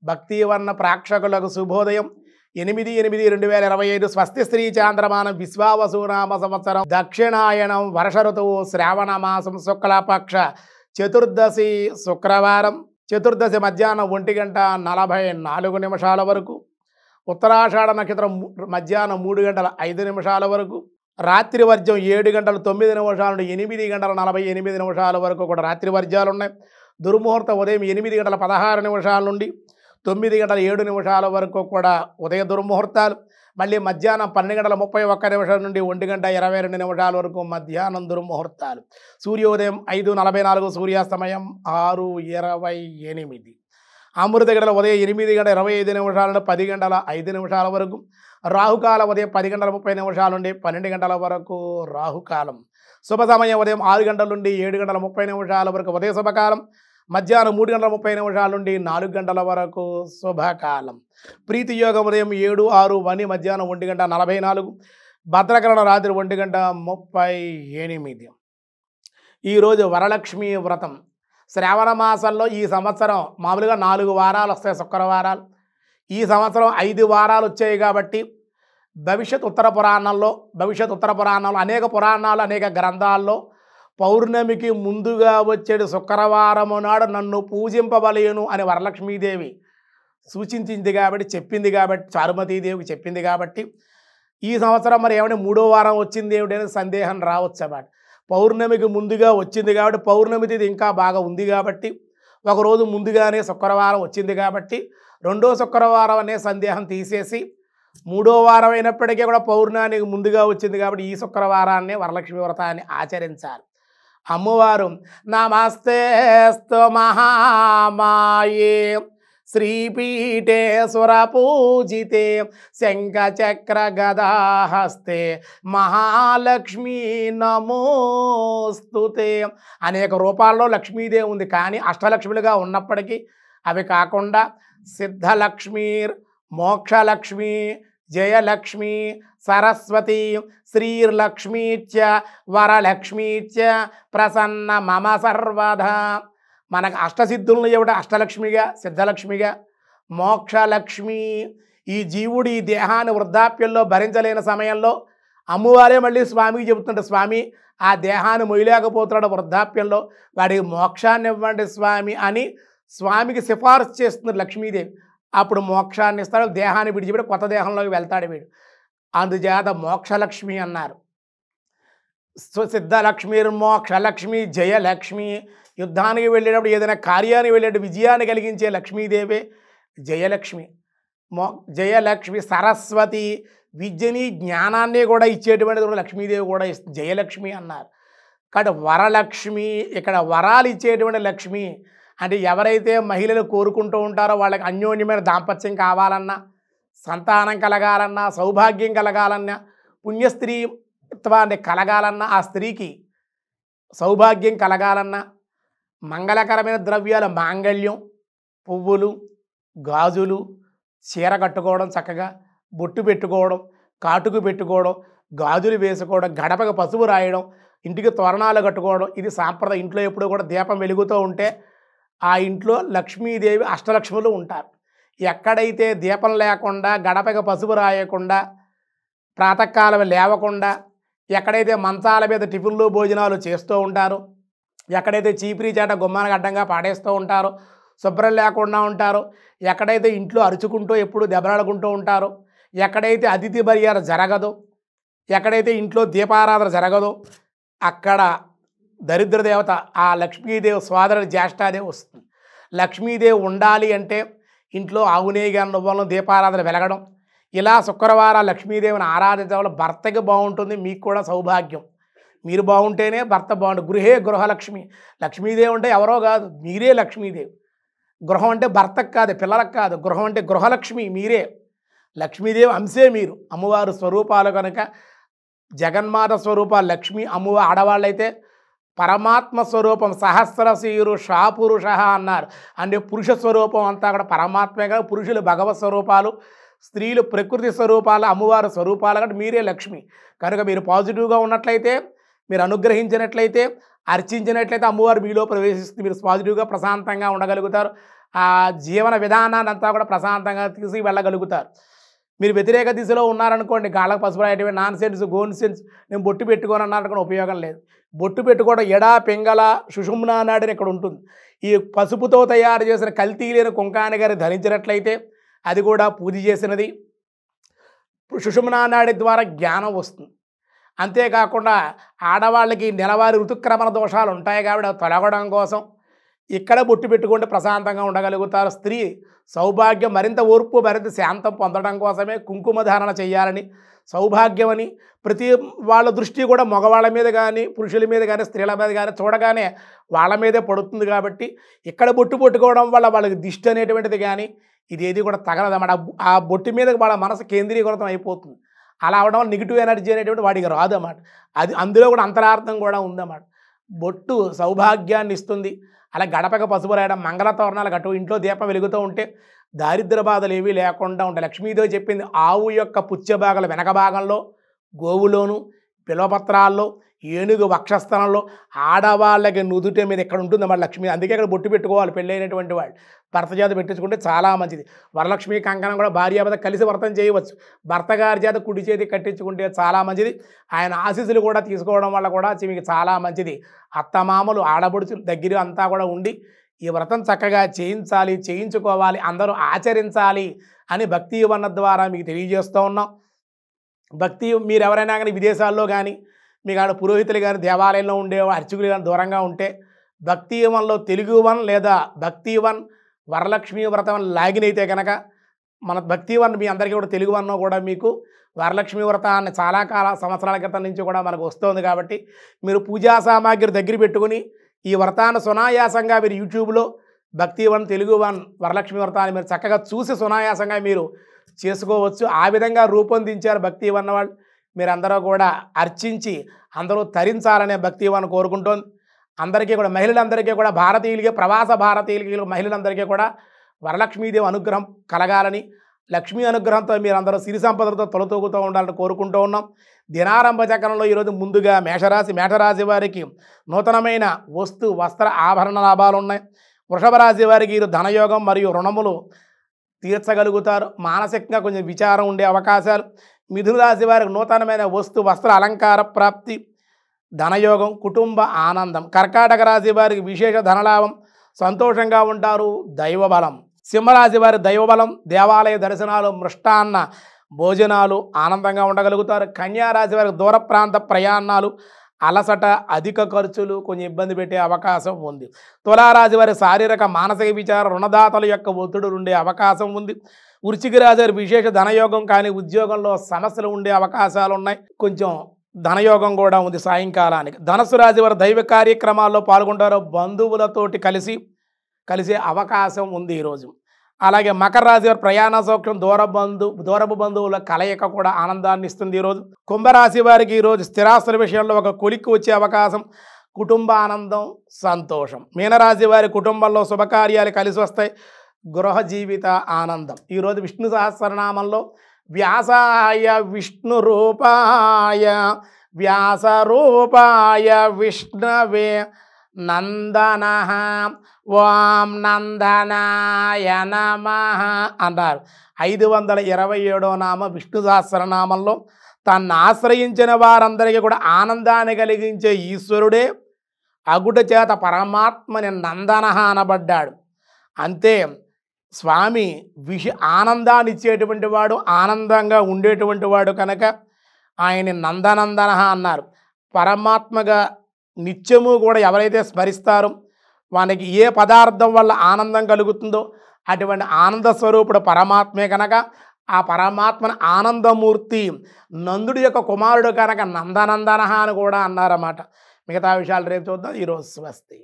భక్తివర్ణ ప్రేక్షకులకు శుభోదయం 8/8/2025 స్వస్తి శ్రీ చాంద్రమానం విశ్వావసునామ సంవత్సరం దక్షిణాయనం వర్ష ఋతువు శ్రావణ మాసం శుక్లపక్ష చతుర్దశి శుక్రవారం చతుర్దశి మధ్యాహ్నం 1:44 వరకు ఉత్తరాషాఢ నక్షత్రం మధ్యాహ్నం 3:05 వరకు రాత్రి వర్జ్యం 7:09 నుండి 8:48 వరకు కూడా రాత్రి వర్జ్యాలు ఉన్నాయి. దుర్ముహూర్తం ఉదయం 8:16 నుండి 9:07 వరకు కూడా ఉదయ దుర్ముహూర్తాలు. మళ్ళీ మధ్యాహ్నం 12:31 నుండి 1:22 వరకు మధ్యాహ్నం దుర్ముహూర్తాలు. సూర్యోదయం 5:44, సూర్యాస్తమయం 6:28. అమృత గడల ఉదయం 8:25 నుండి 10:05 వరకు. రాహుకాలం ఉదయం 10:30 నుండి 12 వరకు రాహుకాలం. శుభ సమయం ఉదయం 6 నుండి 7:30 వరకు ఉదయ శుభకాలం. మధ్యాహ్నం 3:30 నుండి 4 వరకు శుభకాలం. ప్రీతి యోగం ఉదయం 7-6 వని మధ్యాహ్నం 1:44. భద్రకరణ రాత్రి 1:38. ఈరోజు వరలక్ష్మి వ్రతం. శ్రావణ మాసంలో ఈ సంవత్సరం మామూలుగా 4 వారాలు వస్తాయి, శుక్రవారాలు. ఈ సంవత్సరం 5 వారాలు వచ్చాయి కాబట్టి భవిష్యత్ ఉత్తర పురాణంలో అనేక పురాణాలు అనేక గ్రంథాల్లో పౌర్ణమికి ముందుగా వచ్చేది శుక్రవారము నాడు నన్ను పూజింపబలేను అని వరలక్ష్మీదేవి సూచించింది కాబట్టి చారుమతీదేవికి చెప్పింది కాబట్టి ఈ సంవత్సరం మరి ఏమంటే 3వ వారం వచ్చింది ఏమిటనే సందేహం రావచ్చు అన్నమాట. పౌర్ణమికి ముందుగా వచ్చింది కాబట్టి పౌర్ణమి తిథి ఇంకా బాగా ఉంది కాబట్టి ఒకరోజు ముందుగానే శుక్రవారం వచ్చింది కాబట్టి 2వ శుక్రవారం అనే సందేహం తీసేసి 3వ వారం అయినప్పటికీ కూడా పౌర్ణానికి ముందుగా వచ్చింది కాబట్టి ఈ శుక్రవారాన్ని వరలక్ష్మి వ్రతాన్ని ఆచరించాలి. అమ్మవారు నమస్తేస్తు మహామాయే శ్రీపీఠే సురపూజితే శంఖచక్ర గదాహస్తే మహాలక్ష్మీ నమోస్తుతే. అనేక రూపాల్లో లక్ష్మీదేవి ఉంది, కానీ అష్టలక్ష్మిలుగా ఉన్నప్పటికీ అవి కాకుండా సిద్ధలక్ష్మీ, మోక్షలక్ష్మి, జయలక్ష్మి, సరస్వతి, శ్రీర్లక్ష్మీచ వరలక్ష్మీచ ప్రసన్న మమ సర్వదా. మనకు అష్టసిద్ధులను ఏమిటి అష్టలక్ష్మిగా, సిద్ధలక్ష్మిగా, మోక్షలక్ష్మి. ఈ జీవుడు ఈ దేహాన్ని వృద్ధాప్యంలో భరించలేని సమయంలో అమ్మవారే మళ్ళీ స్వామికి చెబుతుంటారు, స్వామి ఆ దేహాన్ని మొయ్యలేకపోతున్నాడు వృద్ధాప్యంలో, వాడికి మోక్షాన్ని ఇవ్వండి స్వామి అని స్వామికి సిఫారసు చేస్తుంది లక్ష్మీదేవి. అప్పుడు మోక్షాన్ని ఇస్తాడు, దేహాన్ని విడిచిపెట్టి కొత్త దేహంలోకి వెళ్తాడు వీడు. అందుచేత మోక్షలక్ష్మి అన్నారు. సిద్ధలక్ష్మి, మోక్షలక్ష్మి, జయలక్ష్మి. యుద్ధానికి వెళ్ళేటప్పుడు ఏదైనా కార్యానికి వెళ్ళేటప్పుడు విజయాన్ని కలిగించే లక్ష్మీదేవే జయలక్ష్మి. జయలక్ష్మి, సరస్వతి, విద్యని జ్ఞానాన్ని కూడా ఇచ్చేటువంటిది లక్ష్మీదేవి కూడా జయలక్ష్మి అన్నారు. కాబట్టి వరలక్ష్మి ఇక్కడ వరాలు ఇచ్చేటువంటి లక్ష్మి. అంటే ఎవరైతే మహిళలు కోరుకుంటూ ఉంటారో వాళ్ళకి అన్యోన్యమైన దాంపత్యం కావాలన్నా, సంతానం కలగాలన్నా, సౌభాగ్యం కలగాలన్నా, పుణ్యస్త్రీత్వాన్ని కలగాలన్నా, ఆ స్త్రీకి సౌభాగ్యం కలగాలన్నా, మంగళకరమైన ద్రవ్యాల మాంగళ్యం, పువ్వులు, గాజులు, చీర కట్టుకోవడం, చక్కగా బొట్టు పెట్టుకోవడం, కాటుకు పెట్టుకోవడం, గాజులు వేసుకోవడం, గడపకు పసుపు రాయడం, ఇంటికి తోరణాలు కట్టుకోవడం, ఇది సాంప్రదాయం. ఇంట్లో ఎప్పుడు కూడా దీపం వెలుగుతూ ఉంటే ఆ ఇంట్లో లక్ష్మీదేవి అష్టలక్ష్ములు ఉంటారు. ఎక్కడైతే దీపం లేకుండా, గడపకి పసుపు రాయకుండా, ప్రాతకాలం లేవకుండా, ఎక్కడైతే మంచాల మీద టిఫిన్లు భోజనాలు చేస్తూ ఉంటారో, ఎక్కడైతే చీపిరి చేట గుమ్మానికి అడ్డంగా పాడేస్తూ ఉంటారో, శుభ్రం లేకుండా ఉంటారో, ఎక్కడైతే ఇంట్లో అరుచుకుంటూ ఎప్పుడు దెబ్బలాడుకుంటూ ఉంటారో, ఎక్కడైతే అతిథి మర్యాద జరగదో, ఎక్కడైతే ఇంట్లో దీపారాధన జరగదో అక్కడ దరిద్ర దేవత ఆ లక్ష్మీదేవి సోదరుడి జ్యేష్ఠాదేవి వస్తుంది. లక్ష్మీదేవి ఉండాలి అంటే ఇంట్లో ఆవునేగా నువ్వులను దీపారాధన వెలగడం, ఇలా శుక్రవారం లక్ష్మీదేవిని ఆరాధించడం వల్ల భర్తకి బాగుంటుంది, మీకు కూడా సౌభాగ్యం. మీరు బాగుంటేనే భర్త బాగుంటుంది. గృహే గృహలక్ష్మి. లక్ష్మీదేవి అంటే ఎవరో కాదు, మీరే లక్ష్మీదేవి. గృహం అంటే భర్తకు కాదు, పిల్లలకు కాదు. గృహం అంటే గృహలక్ష్మి మీరే. లక్ష్మీదేవి అంశే మీరు. అమ్మవారు స్వరూపాలు కనుక జగన్మాత స్వరూపాలు లక్ష్మి. అమ్మవారు ఆడవాళ్ళైతే పరమాత్మ స్వరూపం, సహస్రశీరు షాపురుష అన్నారు. అంటే పురుష స్వరూపం అంతా కూడా పరమాత్మే కదా. పురుషులు భగవత్ స్వరూపాలు, స్త్రీలు ప్రకృతి స్వరూపాలు, అమ్మవారి స్వరూపాలు. కాబట్టి మీరే లక్ష్మి. కనుక మీరు పాజిటివ్గా ఉన్నట్లయితే, మీరు అనుగ్రహించినట్లయితే, అర్చించినట్లయితే అమ్మవారు మీలో ప్రవేశిస్తుంది. మీరు పాజిటివ్గా ప్రశాంతంగా ఉండగలుగుతారు. ఆ జీవన విధానాన్ని అంతా కూడా ప్రశాంతంగా తీసి వెళ్ళగలుగుతారు. మీరు వ్యతిరేక దిశలో ఉన్నారనుకోండి, గాళ్ళకు పసుపు రాయటమే నాన్ సెన్స్ గోన్ సెన్స్, నేను బొట్టు పెట్టుకోని అన్నట్టుగా ఉపయోగం లేదు. బొట్టు పెట్టుకోవడం ఎడా పింగళ సుషుమ్నా నాడిని ఇక్కడ ఉంటుంది. ఈ పసుపుతో తయారు చేసిన కల్తీ లేని కుంకాన్ని గారు ధరించినట్లయితే అది కూడా పూజ చేసినది. సుషుమ్నా నాడి ద్వారా జ్ఞానం వస్తుంది. అంతేకాకుండా ఆడవాళ్ళకి నెలవారీ ఋతుక్రమణ దోషాలు ఉంటాయి కాబట్టి అవి తొలగడం కోసం ఇక్కడ బొట్టు పెట్టుకుంటే ప్రశాంతంగా ఉండగలుగుతారు. స్త్రీ సౌభాగ్యం మరింత ఓర్పు మరింత శాంతం పొందడం కోసమే కుంకుమ ధారణ చేయాలని, సౌభాగ్యం అని ప్రతి వాళ్ళ దృష్టి కూడా మగవాళ్ళ మీద కానీ పురుషుల మీద కానీ స్త్రీల మీద కానీ చూడగానే వాళ్ళ మీదే పడుతుంది. కాబట్టి ఇక్కడ బొట్టు పెట్టుకోవడం వల్ల వాళ్ళకి దిష్టి అనేటువంటిది కానీ ఇదేది కూడా తగలదన్నమాట. ఆ బొట్టు మీద వాళ్ళ మనసు కేంద్రీకృతం అయిపోతుంది. అలా అవడం వల్ల నెగిటివ్ ఎనర్జీ అనేటువంటి వాడికి రాదన్నమాట. అది అందులో కూడా అంతరార్థం కూడా ఉందన్నమాట. బొట్టు సౌభాగ్యాన్ని ఇస్తుంది. అలా గడపక పసుపు రాయడం, మంగళ తోరణాలు కట్టు, ఇంట్లో దీపం వెలుగుతూ ఉంటే దారిద్ర బాధలు ఏవీ లేకుండా ఉంటాయి. లక్ష్మీదేవి చెప్పింది ఆవు యొక్క పుచ్చ భాగాల వెనక భాగంలో, గోవులోను, పిలవపత్రాల్లో, ఏనుగు వక్షస్థలంలో ఆడవాళ్ళకి నుదుట మీద ఇక్కడ ఉంటుంది మరి లక్ష్మి. అందుకే ఇక్కడ బొట్టు పెట్టుకోవాలి పెళ్ళైనటువంటి వాళ్ళు. భర్త చేత పెట్టించుకుంటే చాలా మంచిది. వరలక్ష్మి కంకణం కూడా భార్యాభర్త కలిసి వ్రతం చేయవచ్చు. భర్త గారి చేత కుడి చేతి కట్టించుకుంటే చాలా మంచిది. ఆయన ఆశీస్సులు కూడా తీసుకోవడం వల్ల కూడా మీకు చాలా మంచిది. అత్తమామలు ఆడబడుచులు దగ్గర అంతా కూడా ఉండి ఈ వ్రతం చక్కగా చేయించాలి, చేయించుకోవాలి, అందరూ ఆచరించాలి అని భక్తి వన్న ద్వారా మీకు తెలియజేస్తూ ఉన్నాం. భక్తి మీరు ఎవరైనా కానీ విదేశాల్లో కానీ మీకు ఆడ పురోహితులు కానీ దేవాలయంలో ఉండే అర్చకులు కానీ దూరంగా ఉంటే భక్తి వన్లో తెలుగు వన్ లేదా భక్తి వన్ వరలక్ష్మి వ్రతం లాగిన్ అయితే కనుక మన భక్తి వన్ మీ అందరికీ కూడా తెలుగు వన్ కూడా మీకు వరలక్ష్మి వ్రతాన్ని చాలా సంవత్సరాల క్రితం నుంచి కూడా మనకు వస్తుంది. కాబట్టి మీరు పూజా సామాగ్రి దగ్గర పెట్టుకుని ఈ వ్రతాన్ని సునాయాసంగా మీరు యూట్యూబ్లో భక్తి వన్ తెలుగు వన్ వరలక్ష్మి వ్రతాన్ని మీరు చక్కగా చూసి సునాయాసంగా మీరు చేసుకోవచ్చు. ఆ విధంగా రూపొందించారు భక్తి వన్ వాళ్ళు. మీరందరూ కూడా అర్చించి అందరూ తరించాలనే భక్తి వన్ కోరుకుంటోంది. అందరికీ కూడా మహిళలందరికీ కూడా భారతీయులకి ప్రవాస భారతీయులకి మహిళలందరికీ కూడా వరలక్ష్మీదేవి అనుగ్రహం కలగాలని, లక్ష్మీ అనుగ్రహంతో మీరందరూ సిరి సంపదలతో తొలతూగుతూ ఉండాలని కోరుకుంటూ ఉన్నాం. దినారంభ చక్రంలో ఈరోజు ముందుగా మేషరాశి వారికి నూతనమైన వస్త్ర ఆభరణ లాభాలు ఉన్నాయి. వృషభ రాశి వారికి ఈరోజు ధనయోగం మరియు రుణములు తీర్చగలుగుతారు. మానసికంగా కొంచెం విచారం ఉండే అవకాశాలు. మిథున రాశి వారికి నూతనమైన వస్త్ర అలంకార ప్రాప్తి, ధనయోగం, కుటుంబ ఆనందం. కర్కాటక రాశి వారికి విశేష ధనలాభం, సంతోషంగా ఉంటారు. దైవబలం. సింహరాశి వారి దైవబలం, దేవాలయ దర్శనాలు, మృష్టాన్న భోజనాలు, ఆనందంగా ఉండగలుగుతారు. కన్యారాశి వారికి దూర ప్రాంత ప్రయాణాలు, అలసట, అధిక ఖర్చులు, కొంచెం ఇబ్బంది పెట్టే అవకాశం ఉంది. తులారాశి వారి శారీరక మానసిక విచార, రుణదాతల యొక్క ఒత్తిడి ఉండే అవకాశం ఉంది. వృశ్చిక రాశి వారి విశేష ధనయోగం, కానీ ఉద్యోగంలో సమస్యలు ఉండే అవకాశాలు ఉన్నాయి. కొంచెం ధనయోగం కూడా ఉంది సాయంకాలానికి. ధనుసు రాశి వారు దైవ కార్యక్రమాల్లో పాల్గొంటారు. బంధువులతోటి కలిసే అవకాశం ఉంది ఈరోజు. అలాగే మకర రాశి వారి ప్రయాణ సౌఖ్యం, దూరపు బంధువుల కలయిక కూడా ఆనందాన్ని ఇస్తుంది ఈరోజు. కుంభరాశి వారికి ఈరోజు స్థిరాస్తుల విషయంలో ఒక కొలిక్కి వచ్చే అవకాశం, కుటుంబ ఆనందం, సంతోషం. మీనరాశి వారి కుటుంబంలో శుభకార్యాలు కలిసి వస్తాయి, గృహ జీవిత ఆనందం. ఈరోజు విష్ణు సహస్రనామంలో వ్యాసాయ విష్ణు రూపాయ వ్యాస రూపాయ విష్ణవే నందనః ఓం నందనాయ నమః అన్నారు. 527వ నామ విష్ణు సహస్రనామంలో తన్ను ఆశ్రయించిన వారందరికీ కూడా ఆనందాన్ని కలిగించే ఈశ్వరుడే అగుట చేత పరమాత్మని నందనః అనబడ్డాడు. అంతే స్వామి ఆనందాన్ని ఇచ్చేటువంటి వాడు, ఆనందంగా ఉండేటువంటి వాడు కనుక ఆయన్ని నందనందనః అన్నారు. పరమాత్మగా నిత్యము కూడా ఎవరైతే స్మరిస్తారో వానికి ఏ పదార్థం వల్ల ఆనందం కలుగుతుందో అటువంటి ఆనంద స్వరూపుడు పరమాత్మే కనుక ఆ పరమాత్మను ఆనందమూర్తి నందుడి యొక్క కుమారుడు కనుక నందనందనః అని కూడా అన్నారన్నమాట. మిగతా విషయాలు రేపు చూద్దాం. ఈరోజు స్వస్తి.